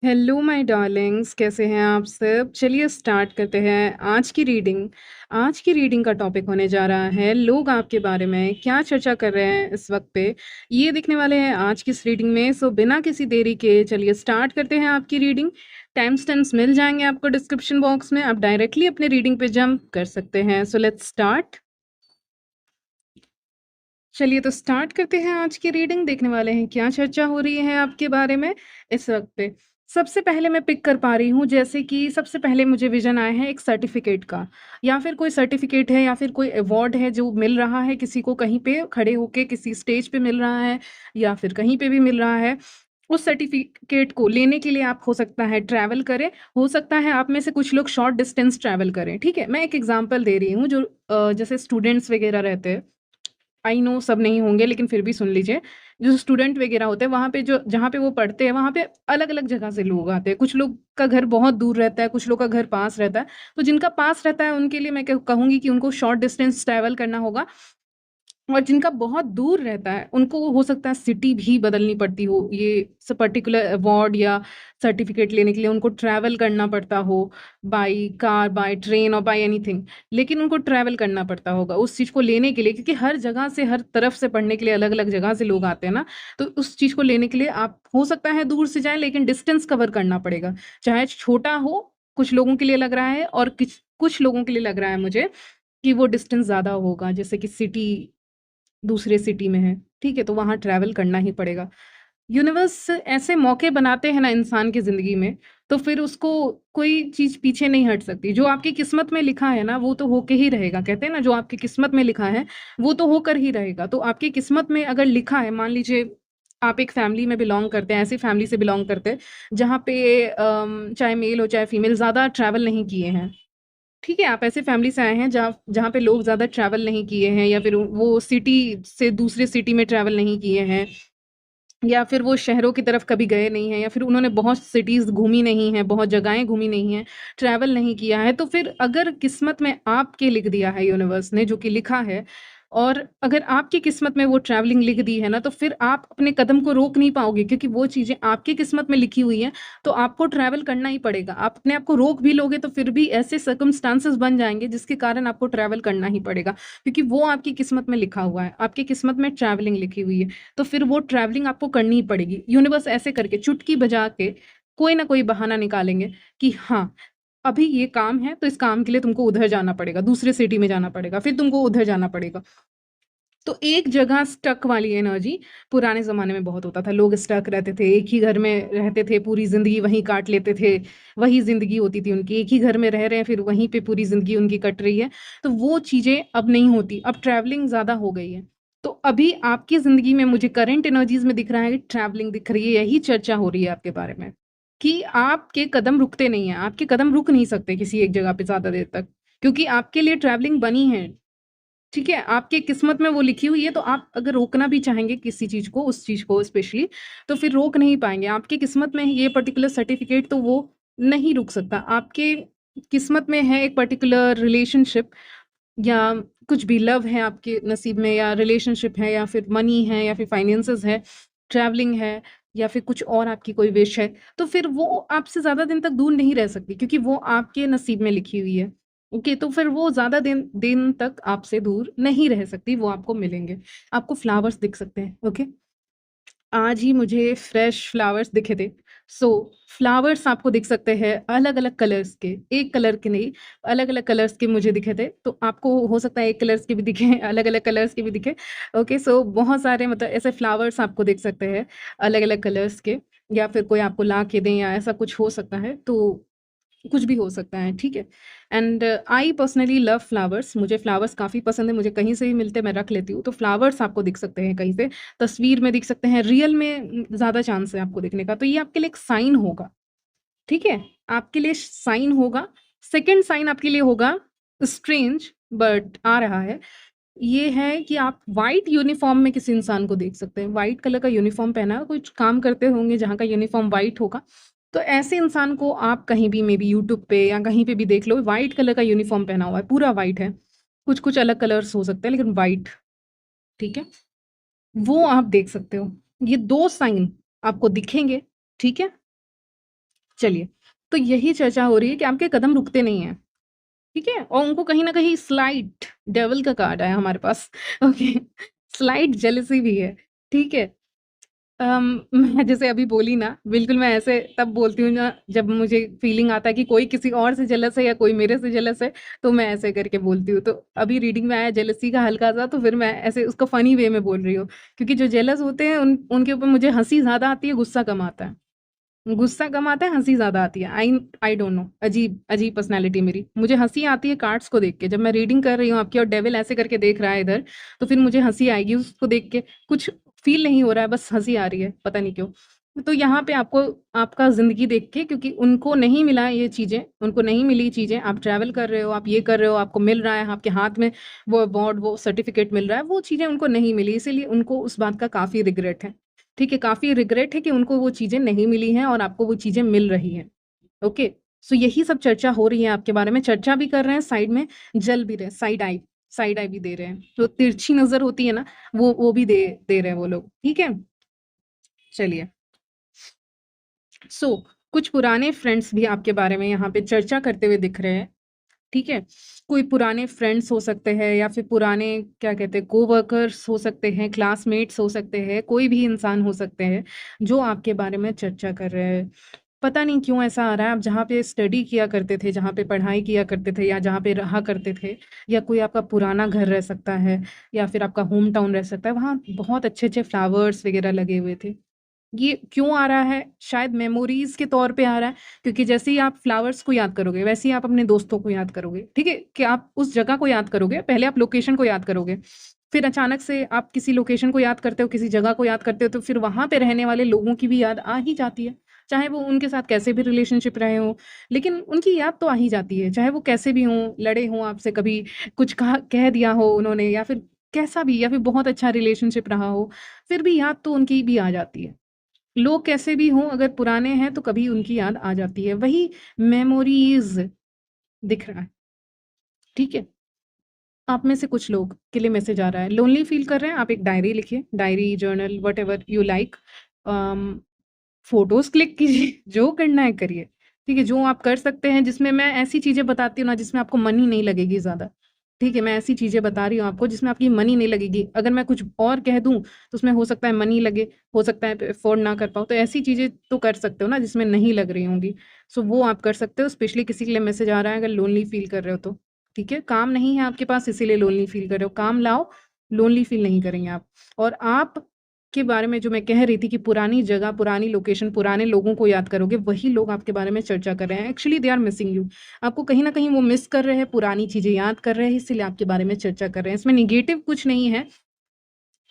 Hello my Darling's, कैसे हैं आप सब? चलिए स्टार्ट करते हैं आज की रीडिंग का टॉपिक होने जा रहा है लोग आपके बारे में क्या चर्चा कर रहे हैं इस वक्त पे। ये देखने वाले हैं आज की इस रीडिंग में। सो बिना किसी देरी के चलिए स्टार्ट करते हैं आपकी रीडिंग। टाइम स्टैम्प्स मिल जाएंगे आपको डिस्क्रिप्शन बॉक्स में, आप डायरेक्टली अपने रीडिंग पे जंप कर सकते हैं। So let's start. चलिए तो स्टार्ट करते हैं आज की रीडिंग। देखने वाले हैं क्या चर्चा हो रही है आपके बारे में इस वक्त पे। सबसे पहले मैं पिक कर पा रही हूँ, जैसे कि सबसे पहले मुझे विजन आया है एक सर्टिफिकेट का, या फिर कोई सर्टिफिकेट है या फिर कोई अवार्ड है जो मिल रहा है किसी को, कहीं पे खड़े होके किसी स्टेज पे मिल रहा है या फिर कहीं पे भी मिल रहा है। उस सर्टिफिकेट को लेने के लिए आप हो सकता है ट्रैवल करें, हो सकता है आप में से कुछ लोग शॉर्ट डिस्टेंस ट्रैवल करें। ठीक है, मैं एक एग्जांपल दे रही हूँ। जो जैसे स्टूडेंट्स वगैरह रहते हैं, आई नो सब नहीं होंगे लेकिन फिर भी सुन लीजिए। जो स्टूडेंट वगैरह होते हैं वहाँ पे, जो जहाँ पे वो पढ़ते हैं, वहाँ पे अलग-अलग जगह से लोग आते हैं। कुछ लोग का घर बहुत दूर रहता है, कुछ लोग का घर पास रहता है। तो जिनका पास रहता है उनके लिए मैं कहूँगी कि उनको शॉर्ट डिस्टेंस ट्रैवल करना होगा। और जिनका बहुत दूर रहता है उनको हो सकता है सिटी भी बदलनी पड़ती हो, ये पर्टिकुलर अवार्ड या सर्टिफिकेट लेने के लिए उनको ट्रैवल करना पड़ता हो, बाई कार, बाई ट्रेन और बाई एनीथिंग। लेकिन उनको ट्रैवल करना पड़ता होगा उस चीज़ को लेने के लिए, क्योंकि हर जगह से, हर तरफ से पढ़ने के लिए अलग अलग जगह से लोग आते हैं ना। तो उस चीज़ को लेने के लिए आप हो सकता है दूर से जाएं, लेकिन डिस्टेंस कवर करना पड़ेगा। चाहे छोटा हो, कुछ लोगों के लिए लग रहा है, और कुछ कुछ लोगों के लिए लग रहा है मुझे कि वो डिस्टेंस ज़्यादा होगा, जैसे कि सिटी दूसरे सिटी में है, ठीक है? तो वहाँ ट्रैवल करना ही पड़ेगा। यूनिवर्स ऐसे मौके बनाते हैं ना इंसान की ज़िंदगी में, तो फिर उसको कोई चीज़ पीछे नहीं हट सकती। जो आपकी किस्मत में लिखा है ना, वो तो होके ही रहेगा। कहते हैं ना, जो आपकी किस्मत में लिखा है, वो तो होकर ही रहेगा। तो आपकी किस्मत में अगर लिखा है, मान लीजिए आप एक फैमिली में बिलॉन्ग करते हैं, ऐसी फैमिली से बिलॉन्ग करते हैं, जहाँ पे चाहे मेल हो चाहे फीमेल, ज़्यादा ट्रैवल नहीं किए हैं। ठीक है, आप ऐसे फैमिली से आए हैं जहाँ जहाँ पे लोग ज़्यादा ट्रैवल नहीं किए हैं, या फिर वो सिटी से दूसरे सिटी में ट्रैवल नहीं किए हैं, या फिर वो शहरों की तरफ कभी गए नहीं हैं, या फिर उन्होंने बहुत सिटीज़ घूमी नहीं हैं, बहुत जगहें घूमी नहीं हैं, ट्रैवल नहीं किया है। तो फिर अगर किस्मत में आपके लिख दिया है यूनिवर्स ने, जो कि लिखा है, और अगर आपकी किस्मत में वो ट्रैवलिंग लिख दी है ना, तो फिर आप अपने कदम को रोक नहीं पाओगे, क्योंकि वो चीज़ें आपकी किस्मत में लिखी हुई हैं। तो आपको ट्रैवल करना ही पड़ेगा। आप अपने आप को रोक भी लोगे तो फिर भी ऐसे सर्कमस्टांसेस बन जाएँगे जिसके कारण आपको ट्रैवल करना ही पड़ेगा, क्योंकि वो आपकी किस्मत में लिखा हुआ है। आपकी किस्मत में ट्रैवलिंग लिखी हुई है। तो फिर वो ट्रैवलिंग आपको करनी ही पड़ेगी। यूनिवर्स ऐसे करके चुटकी बजा के कोई ना कोई बहाना निकालेंगे कि हाँ, अभी ये काम है तो इस काम के लिए तुमको उधर जाना पड़ेगा, दूसरे सिटी में जाना पड़ेगा, फिर तुमको उधर जाना पड़ेगा। तो एक जगह स्टक वाली एनर्जी पुराने ज़माने में बहुत होता था। लोग स्टक रहते थे, एक ही घर में रहते थे, पूरी ज़िंदगी वहीं काट लेते थे। वही ज़िंदगी होती थी उनकी, एक ही घर में रह रहे हैं, फिर वहीं पे पूरी ज़िंदगी उनकी कट रही है। तो वो चीज़ें अब नहीं होती, अब ट्रैवलिंग ज़्यादा हो गई है। तो अभी आपकी ज़िंदगी में मुझे करंट एनर्जीज़ में दिख रहा है कि ट्रैवलिंग दिख रही है, यही चर्चा हो रही है आपके बारे में, कि आपके कदम रुकते नहीं हैं, आपके कदम रुक नहीं सकते किसी एक जगह पे ज़्यादा देर तक, क्योंकि आपके लिए ट्रैवलिंग बनी है। ठीक है, आपकी किस्मत में वो लिखी हुई है, तो आप अगर रोकना भी चाहेंगे किसी चीज़ को, उस चीज़ को स्पेशली, तो फिर रोक नहीं पाएँगे। आपकी किस्मत में है ये पर्टिकुलर सर्टिफ़िकेट, तो वो नहीं रुक सकता। आपके किस्मत में है एक पर्टिकुलर रिलेशनशिप, या कुछ भी लव है आपके नसीब में, या रिलेशनशिप है, या फिर मनी है, या फिर फाइनेंसेस है, ट्रैवलिंग है, या फिर कुछ और आपकी कोई विश है, तो फिर वो आपसे ज़्यादा दिन तक दूर नहीं रह सकती, क्योंकि वो आपके नसीब में लिखी हुई है। ओके, तो फिर वो ज़्यादा दिन दिन तक आपसे दूर नहीं रह सकती, वो आपको मिलेंगे। आपको फ्लावर्स दिख सकते हैं, ओके? आज ही मुझे फ्रेश फ्लावर्स दिखे थे। सो फ्लावर्स आपको दिख सकते हैं अलग-अलग कलर्स के, एक कलर के नहीं, अलग-अलग कलर्स के मुझे दिखे थे। तो आपको हो सकता है एक कलर्स के भी दिखें, अलग-अलग कलर्स के भी दिखें। ओके, सो बहुत सारे मतलब ऐसे फ्लावर्स आपको दिख सकते हैं अलग-अलग कलर्स के, या फिर कोई आपको ला के दें, या ऐसा कुछ हो सकता है। तो कुछ भी हो सकता है, ठीक है? And I personally love flowers, मुझे फ्लावर्स काफ़ी पसंद है, मुझे कहीं से भी मिलते हैं मैं रख लेती हूँ। तो फ्लावर्स आपको दिख सकते हैं कहीं से, तस्वीर में दिख सकते हैं, रियल में ज़्यादा चांस है आपको दिखने का। तो ये आपके लिए एक साइन होगा, ठीक है? आपके लिए साइन होगा। सेकंड साइन आपके लिए होगा, स्ट्रेंज बट आ रहा है, ये है कि आप व्हाइट यूनिफ़ॉर्म में किसी इंसान को देख सकते हैं। व्हाइट कलर का यूनिफ़ॉर्म पहना है, कुछ काम करते होंगे जहाँ का यूनिफ़ॉर्म व्हाइट होगा। तो ऐसे इंसान को आप कहीं भी मे बी यूट्यूब पे या कहीं पे भी देख लो, व्हाइट कलर का यूनिफ़ॉर्म पहना हुआ है, पूरा व्हाइट है। कुछ-कुछ अलग कलर्स हो सकते हैं लेकिन व्हाइट, ठीक है? वो आप देख सकते हो। ये 2 साइन आपको दिखेंगे, ठीक है? चलिए, तो यही चर्चा हो रही है कि आपके कदम रुकते नहीं हैं, ठीक है? और उनको कहीं न कहीं स्लाइट डेविल का कार्ड आया हमारे पास। ओके, स्लाइट जेलसी भी है, ठीक है? मैं जैसे अभी बोली ना, बिल्कुल मैं ऐसे तब बोलती हूँ ना जब मुझे फीलिंग आता है कि कोई किसी और से जेलस है या कोई मेरे से जेलस है, तो मैं ऐसे करके बोलती हूँ। तो अभी रीडिंग में आया जेलसी का हल्का-सा, तो फिर मैं ऐसे उसको फ़नी वे में बोल रही हूँ। क्योंकि जो जेलस होते हैं उनके ऊपर मुझे हँसी ज़्यादा आती है, गुस्सा कम आता है। गुस्सा कम आता है, हँसी ज़्यादा आती है। आई आई डोंट नो, अजीब अजीब पर्सनैलिटी मेरी। मुझे हँसी आती है कार्ड्स को देख के, जब मैं रीडिंग कर रही हूँ आपकी और डेविल ऐसे करके देख रहा है इधर, तो फिर मुझे हँसी आएगी उसको देख के। कुछ फ़ील नहीं हो रहा है, बस हँसी आ रही है, पता नहीं क्यों। तो यहाँ पे आपको आपका ज़िंदगी देख के, क्योंकि उनको नहीं मिला ये चीज़ें, उनको नहीं मिली चीज़ें, आप ट्रैवल कर रहे हो, आप ये कर रहे हो, आपको मिल रहा है, आपके हाथ में वो अवार्ड, वो सर्टिफ़िकेट मिल रहा है, वो चीज़ें उनको नहीं मिली, इसीलिए उनको उस बात का काफ़ी रिग्रेट है। ठीक है, काफ़ी रिग्रेट है कि उनको वो चीज़ें नहीं मिली हैं और आपको वो चीज़ें मिल रही हैं। ओके, सो यही सब चर्चा हो रही है आपके बारे में, चर्चा भी कर रहे हैं, साइड में जल भी रहे हैं, साइड आई भी दे रहे हैं। तो तिरछी नज़र होती है ना, वो भी दे दे रहे हैं वो लोग, ठीक है? चलिए, सो कुछ पुराने फ्रेंड्स भी आपके बारे में यहाँ पे चर्चा करते हुए दिख रहे हैं, ठीक है? कोई पुराने फ्रेंड्स हो सकते हैं या फिर पुराने क्या कहते हैं कोवर्कर्स हो सकते हैं, क्लासमेट्स हो सकते हैं, कोई भी इंसान हो सकते हैं, जो आपके बारे में चर्चा कर रहे हैं। पता नहीं क्यों ऐसा आ रहा है, आप जहाँ पे स्टडी किया करते थे, जहाँ पे पढ़ाई किया करते थे या जहाँ पे रहा करते थे, या कोई आपका पुराना घर रह सकता है या फिर आपका होम टाउन रह सकता है, वहाँ बहुत अच्छे-अच्छे फ्लावर्स वगैरह लगे हुए थे। ये क्यों आ रहा है? शायद मेमोरीज़ के तौर पे आ रहा है, क्योंकि जैसे ही आप फ्लावर्स को याद करोगे, वैसे ही आप अपने दोस्तों को याद करोगे, ठीक है? कि आप उस जगह को याद करोगे, पहले आप लोकेशन को याद करोगे, फिर अचानक से आप किसी लोकेशन को याद करते हो, किसी जगह को याद करते हो, तो फिर वहाँ पे रहने वाले लोगों की भी याद आ ही जाती है। चाहे वो उनके साथ कैसे भी रिलेशनशिप रहे हों, लेकिन उनकी याद तो आ ही जाती है, चाहे वो कैसे भी हों, लड़े हों आपसे कभी, कुछ कहा कह दिया हो उन्होंने या फिर कैसा भी, या फिर बहुत अच्छा रिलेशनशिप रहा हो, फिर भी याद तो उनकी भी आ जाती है। लोग कैसे भी हों, अगर पुराने हैं तो कभी उनकी याद आ जाती है। वही मेमोरीज़ दिख रहा है, ठीक है? आप में से कुछ लोग के लिए मैसेज आ रहा है, लोनली फ़ील कर रहे हैं, आप एक डायरी लिखिए, diary, journal, whatever you like. Um, photos click कीजिए, जो करना है करिए, ठीक है? जो आप कर सकते हैं, जिसमें मैं ऐसी चीज़ें बताती हूँ ना जिसमें आपको मनी नहीं लगेगी ज़्यादा, ठीक है? मैं ऐसी चीज़ें बता रही हूँ आपको जिसमें आपकी मनी नहीं लगेगी। अगर मैं कुछ और कह दूँ तो उसमें हो सकता है मनी लगे, हो सकता है अफ़ोर्ड ना कर पाओ, तो ऐसी चीज़ें तो कर सकते हो ना जिसमें नहीं लग रही होंगी। सो वो आप कर सकते हो, स्पेशली किसी के लिए मैसेज आ रहा है अगर लोनली फ़ील कर रहे हो तो, ठीक है? काम नहीं है आपके पास इसीलिए लोनली फ़ील कर रहे हो, काम लाओ, लोनली फ़ील नहीं करेंगे आप। और आप के बारे में जो मैं कह रही थी कि पुरानी जगह, पुरानी लोकेशन, पुराने लोगों को याद करोगे, वही लोग आपके बारे में चर्चा कर रहे हैं। Actually they are missing you. आपको कहीं न कहीं वो मिस कर रहे हैं, पुरानी चीज़ें याद कर रहे हैं, इसीलिए आपके बारे में चर्चा कर रहे हैं। इसमें नेगेटिव कुछ नहीं है।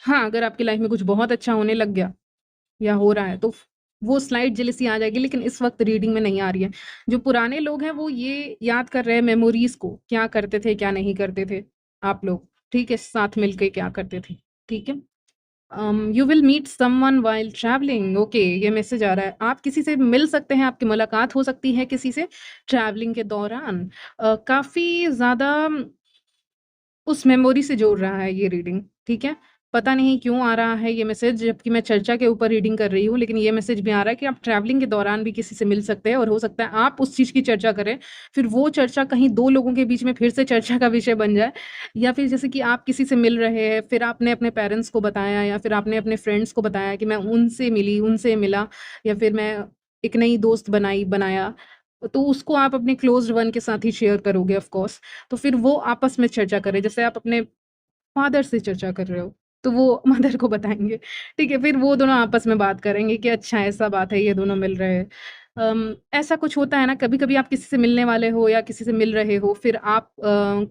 हाँ, अगर आपकी लाइफ़ में कुछ बहुत अच्छा होने लग गया या हो रहा है, तो वो स्लाइट जेलसी आ जाएगी, लेकिन इस वक़्त रीडिंग में नहीं आ रही है। जो पुराने लोग हैं, वो ये याद कर रहे हैं मेमोरीज़ को, क्या करते थे, क्या नहीं करते थे आप लोग, ठीक है? साथ मिल के क्या करते थे, ठीक है? You will meet someone while travelling, okay, ये मैसेज आ रहा है। आप किसी से मिल सकते हैं, आपकी मुलाकात हो सकती है किसी से ट्रैवलिंग के दौरान। काफ़ी ज़्यादा उस मेमोरी से जोड़ रहा है ये रीडिंग, ठीक है? पता नहीं क्यों आ रहा है ये मैसेज, जबकि मैं चर्चा के ऊपर रीडिंग कर रही हूँ, लेकिन ये मैसेज भी आ रहा है कि आप ट्रैवलिंग के दौरान भी किसी से मिल सकते हैं और हो सकता है आप उस चीज़ की चर्चा करें, फिर वो चर्चा कहीं 2 लोगों के बीच में फिर से चर्चा का विषय बन जाए, या फिर जैसे कि आप किसी से मिल रहे हैं, फिर आपने अपने पेरेंट्स को बताया या फिर आपने अपने फ्रेंड्स को बताया कि मैं उनसे मिली, उनसे मिला, या फिर मैं एक नई दोस्त बनाया, तो उसको आप अपने क्लोज़्ड वन के साथ ही शेयर करोगे ऑफ़ कोर्स। तो फिर वो आपस में चर्चा करें, जैसे आप अपने फादर से चर्चा कर रहे हो, तो वो मदर को बताएँगे, ठीक है? फिर वो दोनों आपस में बात करेंगे कि अच्छा ऐसा बात है, ये दोनों मिल रहे हैं। ऐसा कुछ होता है ना, कभी-कभी आप किसी से मिलने वाले हो या किसी से मिल रहे हो, फिर आप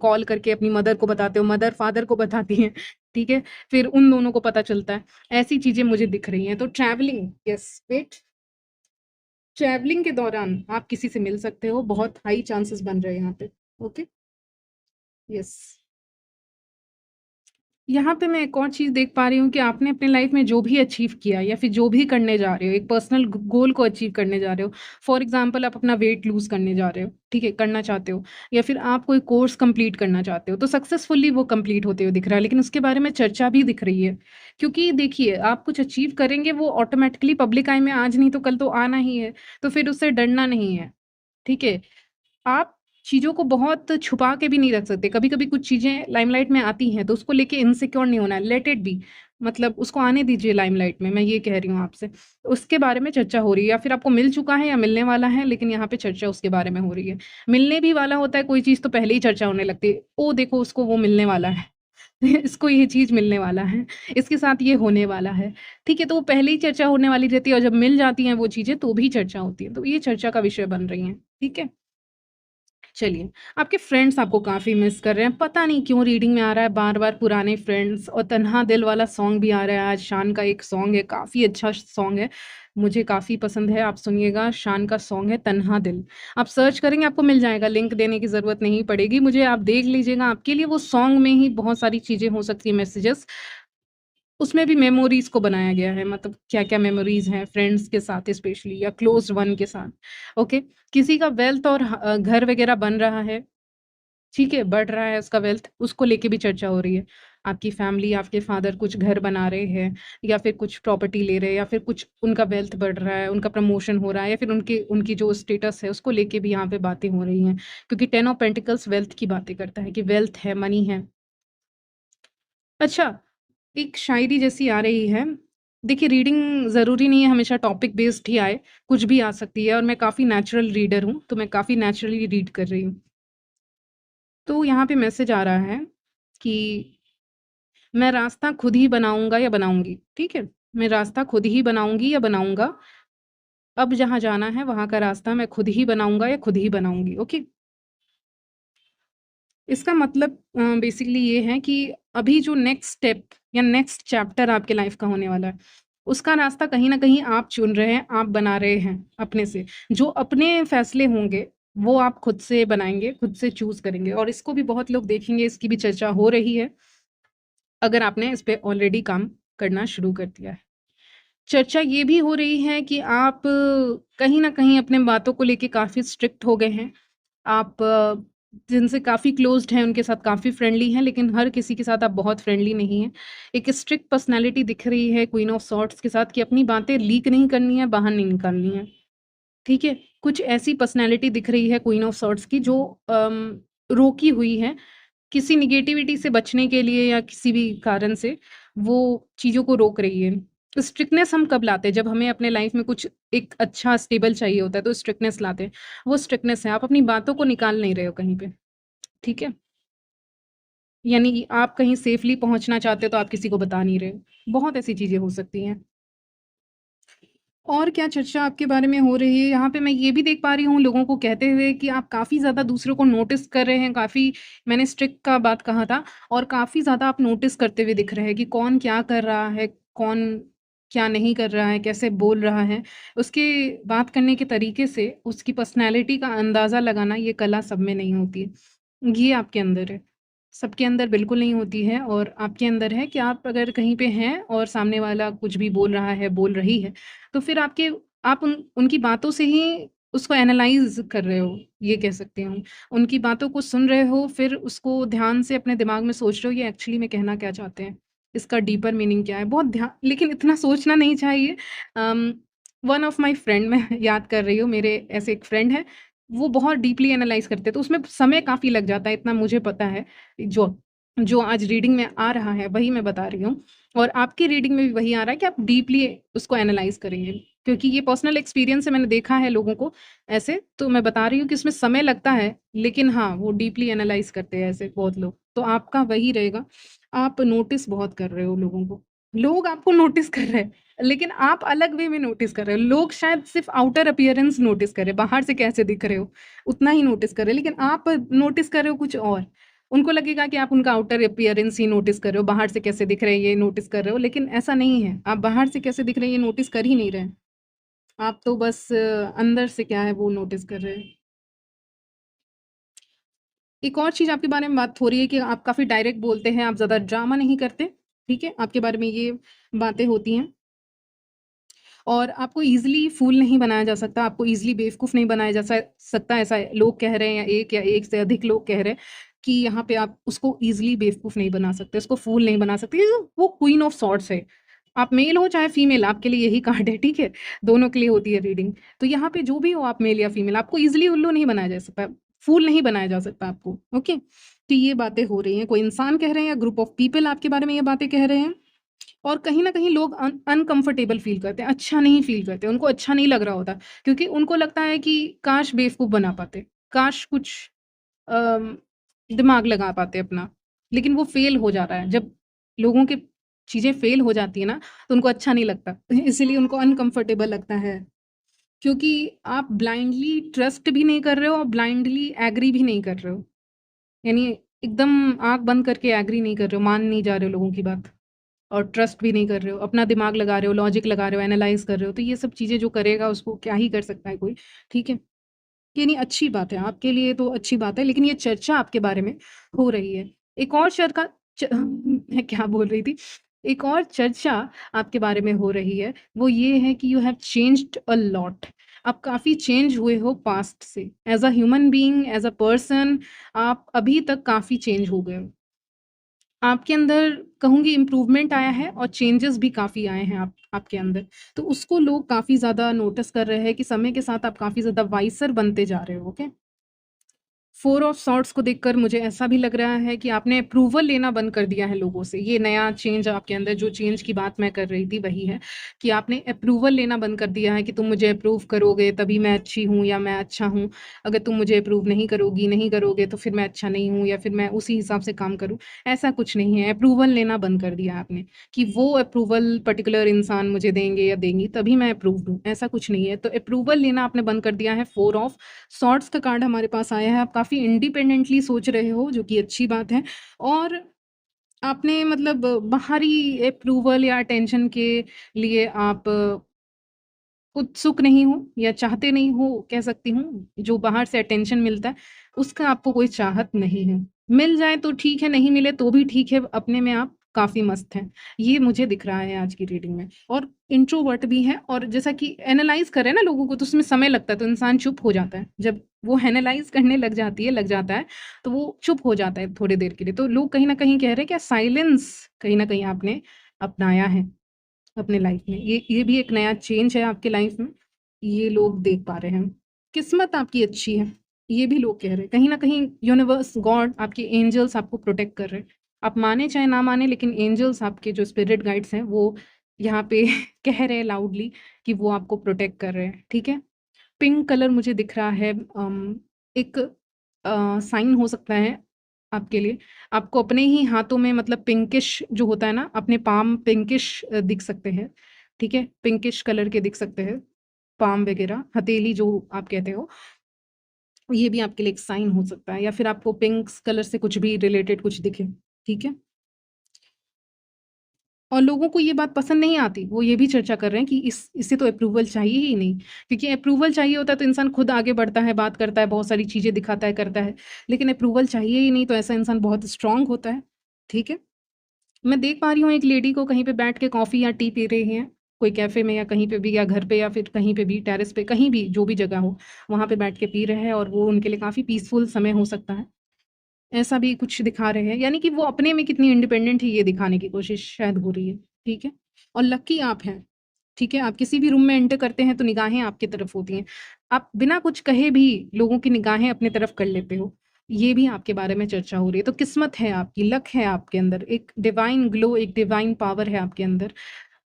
कॉल करके अपनी मदर को बताते हो, मदर फादर को बताती हैं, ठीक है? फिर उन दोनों को पता चलता है। ऐसी चीज़ें मुझे दिख रही हैं, तो ट्रैवलिंग, यस, वेट, ट्रैवलिंग के दौरान आप किसी से मिल सकते हो, बहुत हाई चांसेस बन रहे हैं यहाँ पे, ओके? यस। यहाँ पे मैं एक और चीज़ देख पा रही हूँ कि आपने अपनी लाइफ में जो भी अचीव किया या फिर जो भी करने जा रहे हो, एक पर्सनल ग गोल को अचीव करने जा रहे हो। फॉर एग्ज़ाम्पल आप अपना वेट लूज़ करने जा रहे हो, ठीक है? करना चाहते हो या फिर आप कोई कोर्स कंप्लीट करना चाहते हो, तो सक्सेसफुली वो कंप्लीट होते हुए दिख रहा है, लेकिन उसके बारे में चर्चा भी दिख रही है। क्योंकि देखिए, आप कुछ अचीव करेंगे वो ऑटोमैटिकली पब्लिक आई में आज नहीं तो कल तो आना ही है, तो फिर उससे डरना नहीं है, ठीक है? आप चीज़ों को बहुत छुपा के भी नहीं रख सकते। कभी-कभी कुछ चीज़ें लाइमलाइट में आती हैं, तो उसको लेके इनसिक्योर नहीं होना है, लेट इट बी। मतलब उसको आने दीजिए लाइमलाइट में, मैं ये कह रही हूँ आपसे। उसके बारे में चर्चा हो रही है या फिर आपको मिल चुका है या मिलने वाला है, लेकिन यहाँ पे चर्चा उसके बारे में हो रही है। मिलने भी वाला होता है कोई चीज़ तो पहले ही चर्चा होने लगती है। ओह! देखो उसको वो मिलने वाला है, इसको ये चीज़ मिलने वाला है, इसके साथ ये होने वाला है। ठीक है? तो वो पहले ही चर्चा होने वाली रहती है और जब मिल जाती हैं वो चीज़ें तो भी चर्चा होती है। तो ये चर्चा का विषय बन रही हैं। ठीक है? चलिए, आपके फ्रेंड्स आपको काफ़ी मिस कर रहे हैं, पता नहीं क्यों रीडिंग में आ रहा है बार-बार पुराने फ्रेंड्स और तन्हा दिल वाला सॉन्ग भी आ रहा है। आज शान का एक सॉन्ग है, काफ़ी अच्छा सॉन्ग है, मुझे काफ़ी पसंद है, आप सुनिएगा। शान का सॉन्ग है तन्हा दिल। आप सर्च करेंगे आपको मिल जाएगा, लिंक देने की ज़रूरत नहीं पड़ेगी मुझे, आप देख लीजिएगा। आपके लिए वो सॉन्ग में ही बहुत सारी चीज़ें हो सकती हैं, मैसेजेस उसमें भी मेमोरीज़ को बनाया गया है, मतलब क्या-क्या मेमोरीज़ हैं फ्रेंड्स के साथ स्पेशली या क्लोज़्ड वन के साथ, ओके? किसी का वेल्थ और घर वग़ैरह बन रहा है, ठीक है? बढ़ रहा है उसका वेल्थ, उसको लेके भी चर्चा हो रही है। आपकी फैमिली, आपके फादर कुछ घर बना रहे हैं या फिर कुछ प्रॉपर्टी ले रहे हैं या फिर कुछ उनका वेल्थ बढ़ रहा है, उनका प्रमोशन हो रहा है या फिर उनकी उनकी जो स्टेटस है, उसको लेके भी यहाँ पे बातें हो रही हैं। क्योंकि 10 ऑफ पेंटिकल्स वेल्थ की बातें करता है कि वेल्थ है, मनी है। अच्छा, एक शायरी जैसी आ रही है। देखिए रीडिंग ज़रूरी नहीं है हमेशा टॉपिक बेस्ड ही आए, कुछ भी आ सकती है और मैं काफ़ी नेचुरल रीडर हूँ, तो मैं काफ़ी नेचुरली रीड कर रही हूँ। तो यहाँ पे मैसेज आ रहा है कि मैं रास्ता खुद ही बनाऊँगा या बनाऊँगी, ठीक है? मैं रास्ता खुद ही बनाऊँगी या बनाऊँगा, अब जहाँ जाना है वहाँ का रास्ता मैं खुद ही बनाऊँगा या खुद ही बनाऊँगी, ओके? इसका मतलब बेसिकली ये है कि अभी जो नेक्स्ट स्टेप या नेक्स्ट चैप्टर आपके लाइफ का होने वाला है, उसका रास्ता कहीं न कहीं आप चुन रहे हैं, आप बना रहे हैं अपने से। जो अपने फैसले होंगे, वो आप खुद से बनाएँगे, खुद से चूज़ करेंगे और इसको भी बहुत लोग देखेंगे, इसकी भी चर्चा हो रही है, अगर आपने इस पे ऑलरेडी काम करना शुरू कर दिया है। चर्चा ये भी हो रही है कि आप कहीं न कहीं अपने बातों को लेके काफ़ी स्ट्रिक्ट हो गए हैं। आप जिनसे काफ़ी क्लोज़्ड हैं, उनके साथ काफ़ी फ्रेंडली हैं, लेकिन हर किसी के साथ आप बहुत फ्रेंडली नहीं हैं। एक स्ट्रिक्ट पर्सनैलिटी दिख रही है क्वीन ऑफ सॉर्ड्स के साथ कि अपनी बातें लीक नहीं करनी है, बाहर नहीं निकालनी है, ठीक है? कुछ ऐसी पर्सनैलिटी दिख रही है क्वीन ऑफ सॉर्ड्स की जो रोकी हुई है किसी नेगेटिविटी से बचने के लिए या किसी भी कारण से वो चीज़ों को रोक रही है। तो स्ट्रिक्टनेस हम कब लाते हैं? जब हमें अपने लाइफ में कुछ एक अच्छा स्टेबल चाहिए होता है तो स्ट्रिक्टनेस लाते हैं। वो स्ट्रिक्टनेस है, आप अपनी बातों को निकाल नहीं रहे हो कहीं पे, ठीक है? यानी कि आप कहीं सेफली पहुँचना चाहते हो तो आप किसी को बता नहीं रहे हो। बहुत ऐसी चीज़ें हो सकती हैं। और क्या चर्चा आपके बारे में हो रही है? यहाँ पे मैं ये भी देख पा रही हूँ लोगों को कहते हुए कि आप काफ़ी ज़्यादा दूसरों को नोटिस कर रहे हैं, काफ़ी मैंने स्ट्रिक्ट का बात कहा था और काफ़ी ज़्यादा आप नोटिस करते हुए दिख रहे हैं कि कौन क्या कर रहा है, कौन क्या नहीं कर रहा है, कैसे बोल रहा है। उसके बात करने के तरीके से उसकी पर्सनैलिटी का अंदाज़ा लगाना ये कला सब में नहीं होती है। ये आपके अंदर है। सबके अंदर बिल्कुल नहीं होती है और आपके अंदर है कि आप अगर कहीं पे हैं और सामने वाला कुछ भी बोल रहा है, बोल रही है, तो फिर आप उनकी बातों से ही उसको एनालाइज़ कर रहे हो, ये कह सकती हूँ। उनकी बातों को सुन रहे हो, फिर उसको ध्यान से अपने दिमाग में सोच रहे हो, ये एक्चुअली में कहना क्या चाहते हैं? इसका डीपर मीनिंग क्या है? बहुत लेकिन इतना सोचना नहीं चाहिए। अम, वन ऑफ माय फ्रेंड मैं याद कर रही हूँ, मेरे ऐसे एक फ्रेंड हैं, वो बहुत डीपली एनालाइज़ करते हैं, तो उसमें समय काफ़ी लग जाता है, इतना मुझे पता है। जो जो आज रीडिंग में आ रहा है, वही मैं बता रही हूँ और आपकी रीडिंग में भी वही आ रहा है कि आप डीपली उसको एनालाइज़ करेंगे। क्योंकि ये पर्सनल एक्सपीरियंस है, मैंने देखा है लोगों को ऐसे, तो मैं बता रही हूँ कि इसमें समय लगता है, लेकिन हाँ, वो डीपली एनालाइज़ करते हैं ऐसे बहुत लोग। तो आपका वही रहेगा, आप नोटिस बहुत कर रहे हो लोगों को। लोग आपको नोटिस कर रहे हैं, लेकिन आप अलग वे में नोटिस कर रहे हो। लोग शायद सिर्फ़ आउटर अपीयरेंस नोटिस कर रहे हैं, बाहर से कैसे दिख रहे हो, उतना ही नोटिस कर रहे हैं, लेकिन आप नोटिस कर रहे हो कुछ और। उनको लगेगा कि आप उनका आउटर अपीयरेंस ही नोटिस कर रहे हो, बाहर से कैसे दिख रहे हैं ये नोटिस कर रहे हो, लेकिन ऐसा नहीं है। आप बाहर से कैसे दिख रहे हैं ये नोटिस कर ही नहीं रहे हैं। आप तो बस अंदर से क्या है वो नोटिस कर रहे हैं। एक और चीज़ आपके बारे में बात हो रही है कि आप काफ़ी डायरेक्ट बोलते हैं, आप ज़्यादा ड्रामा नहीं करते, ठीक है? आपके बारे में ये बातें होती हैं। और आपको ईज़िली फूल नहीं बनाया जा सकता, आपको ईज़िली बेवकूफ़ नहीं बनाया जा सकता, ऐसा लोग कह रहे हैं या एक से अधिक लोग कह रहे हैं कि यहाँ पे आप उसको ईज़िली बेवकूफ़ नहीं बना सकते, उसको फूल नहीं बना सकते, वो क्वीन ऑफ सॉर्ड्स है। आप मेल हो चाहे फीमेल, आपके लिए यही कार्ड है, ठीक है? दोनों के लिए होती है रीडिंग। तो यहाँ पे जो भी हो आप मेल या फीमेल, आपको ईज़िली उल्लू नहीं बनाया जा सकता, फूल नहीं बनाया जा सकता आपको, ओके? तो ये बातें हो रही हैं, कोई इंसान कह रहे हैं या ग्रुप ऑफ पीपल आपके बारे में ये बातें कह रहे हैं। और कहीं न कहीं लोग अनकंफर्टेबल फ़ील करते हैं, अच्छा नहीं फ़ील करते, उनको अच्छा नहीं लग रहा होता, क्योंकि उनको लगता है कि काश बेवकूफ़ बना पाते, काश कुछ अम, दिमाग लगा पाते अपना, लेकिन वो फ़ेल हो जा रहा है। जब लोगों की चीज़ें फ़ेल हो जाती है ना, तो उनको अच्छा नहीं लगता, इसीलिए उनको अनकंफर्टेबल लगता है, क्योंकि आप ब्लाइंडली ट्रस्ट भी नहीं कर रहे हो और ब्लाइंडली एग्री भी नहीं कर रहे हो। यानी एकदम आँख बंद करके एग्री नहीं कर रहे हो, मान नहीं जा रहे हो लोगों की बात। और ट्रस्ट भी नहीं कर रहे हो, अपना दिमाग लगा रहे हो, लॉजिक लगा रहे हो, एनालाइज़ कर रहे हो, तो ये सब चीज़ें जो करेगा उसको क्या ही कर सकता है कोई, ठीक है? ये नहीं अच्छी बात है, आपके लिए तो अच्छी बात है, लेकिन ये चर्चा आपके बारे में हो रही है। एक और चर का च मैं क्या बोल रही थी? एक और चर्चा आपके बारे में हो रही है, वो ये है कि you have changed a lot. आप काफ़ी चेंज हुए हो पास्ट से। As a human being, as a person आप अभी तक काफ़ी चेंज हो गए हो। आपके अंदर कहूँगी इम्प्रूवमेंट आया है और चेंजेस भी काफ़ी आए हैं आपके अंदर। तो उसको लोग काफ़ी ज़्यादा नोटिस कर रहे हैं कि समय के साथ आप काफ़ी ज़्यादा वाइसर बनते जा रहे हो, ओके? फ़ोर ऑफ सॉर्ड्स को देखकर मुझे ऐसा भी लग रहा है कि आपने अप्रूवल लेना बंद कर दिया है लोगों से। ये नया चेंज आपके अंदर, जो चेंज की बात मैं कर रही थी वही है कि आपने अप्रूवल लेना बंद कर दिया है कि तुम मुझे अप्रूव करोगे तभी मैं अच्छी हूँ या मैं अच्छा हूँ। अगर तुम मुझे अप्रूव नहीं करोगे तो फिर मैं अच्छा नहीं हूँ या फिर मैं उसी हिसाब से काम करूँ। ऐसा कुछ नहीं है, अप्रूवल लेना बंद कर दिया आपने कि वो अप्रूवल पर्टिकुलर इंसान मुझे देंगे या देंगी तभी मैं अप्रूव्ड हूँ, ऐसा कुछ नहीं है। तो अप्रूवल लेना आपने बंद कर दिया है। फ़ोर ऑफ सॉर्ड्स का कार्ड हमारे पास आया है, आप काफ़ी इंडिपेंडेंटली सोच रहे हो, जो कि अच्छी बात है। और आपने मतलब बाहरी अप्रूवल या अटेंशन के लिए आप उत्सुक नहीं हो या चाहते नहीं हो, कह सकती हूँ। जो बाहर से अटेंशन मिलता है, उसका आपको कोई चाहत नहीं है। मिल जाए तो ठीक है, नहीं मिले तो भी ठीक है, अपने में आप काफ़ी मस्त हैं। ये मुझे दिख रहा है आज की रीडिंग में। और इंट्रोवर्ट भी हैं, और जैसा कि एनालाइज़ करें ना लोगों को, तो उसमें समय लगता है, तो इंसान चुप हो जाता है। जब वो एनालाइज़ करने लग जाता है, तो वो चुप हो जाता है थोड़ी देर के लिए। तो लोग कहीं न कहीं कह रहे हैं, क्या साइलेंस कहीं न कहीं आपने अपनाया है अपने लाइफ में। ये भी एक नया चेंज है आपके लाइफ में, ये लोग देख पा रहे हैं। किस्मत आपकी अच्छी है, ये भी लोग कह रहे हैं। कहीं न कहीं यूनिवर्स, गॉड, आपके एंजल्स आपको प्रोटेक्ट कर रहे हैं। आप माने चाहे ना माने, लेकिन एंजल्स आपके जो स्पिरिट गाइड्स हैं, वो यहाँ पे कह रहे हैं लाउडली कि वो आपको प्रोटेक्ट कर रहे हैं, ठीक है? पिंक कलर मुझे दिख रहा है, एक साइन हो सकता है आपके लिए। आपको अपने ही हाथों में मतलब पिंकिश जो होता है ना, अपने पाम पिंकिश दिख सकते हैं, ठीक है? पिंकिश कलर के दिख सकते हैं, पाम वगैरह, हथेली जो आप कहते हो, ये भी आपके लिए एक साइन हो सकता है, या फिर आपको पिंक्स कलर से कुछ भी रिलेटेड कुछ दिखे, ठीक है? और लोगों को ये बात पसंद नहीं आती, वो ये भी चर्चा कर रहे हैं कि इसे तो अप्रूवल चाहिए ही नहीं, क्योंकि अप्रूवल चाहिए होता है तो इंसान खुद आगे बढ़ता है, बात करता है, बहुत सारी चीज़ें दिखाता है, करता है। लेकिन अप्रूवल चाहिए ही नहीं, तो ऐसा इंसान बहुत स्ट्रॉन्ग होता है, ठीक है? मैं देख पा रही हूँ एक लेडी को कहीं पे बैठ के कॉफ़ी या टी पी रही हैं, कोई कैफ़े में या कहीं पे भी, या घर पे या फिर कहीं पे भी, टेरेस पे, कहीं भी, जो भी जगह हो, वहाँ पे बैठ के पी रहे हैं, और वो उनके लिए काफ़ी पीसफुल समय हो सकता है। ऐसा भी कुछ दिखा रहे हैं, यानी कि वो अपने में कितनी इंडिपेंडेंट है ये दिखाने की कोशिश शायद हो रही है, ठीक है? और लकी आप हैं, ठीक है? आप किसी भी रूम में एंटर करते हैं तो निगाहें आपकी तरफ होती हैं। आप बिना कुछ कहे भी लोगों की निगाहें अपनी तरफ कर लेते हो। ये भी आपके बारे में चर्चा हो रही है। तो किस्मत है आपकी, लक है आपके अंदर, एक डिवाइन ग्लो, एक डिवाइन पावर है आपके अंदर।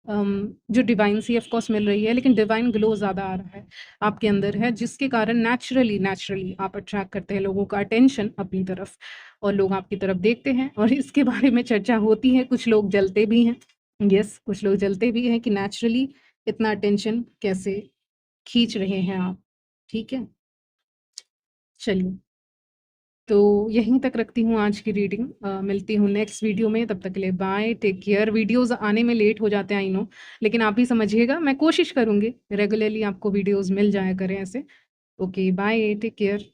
जो डिवाइन सी ऑफ कोर्स मिल रही है, लेकिन डिवाइन ग्लो ज़्यादा आ रहा है, आपके अंदर है, जिसके कारण नेचुरली नेचुरली आप अट्रैक्ट करते हैं लोगों का अटेंशन अपनी तरफ, और लोग आपकी तरफ देखते हैं, और इसके बारे में चर्चा होती है, कुछ लोग जलते भी हैं। यस, कुछ लोग जलते भी हैं कि नेचुरली इतना अटेंशन कैसे खींच रहे हैं आप, ठीक है? चलिए, तो यहीं तक रखती हूँ आज की रीडिंग। मिलती हूँ नेक्स्ट वीडियो में, तब तक के लिए बाय, टेक केयर। वीडियोज़ आने में लेट हो जाते हैं, आई नो, लेकिन आप भी समझिएगा, मैं कोशिश करूँगी रेगुलरली आपको वीडियोज़ मिल जाया करें ऐसे। Okay, bye, take care.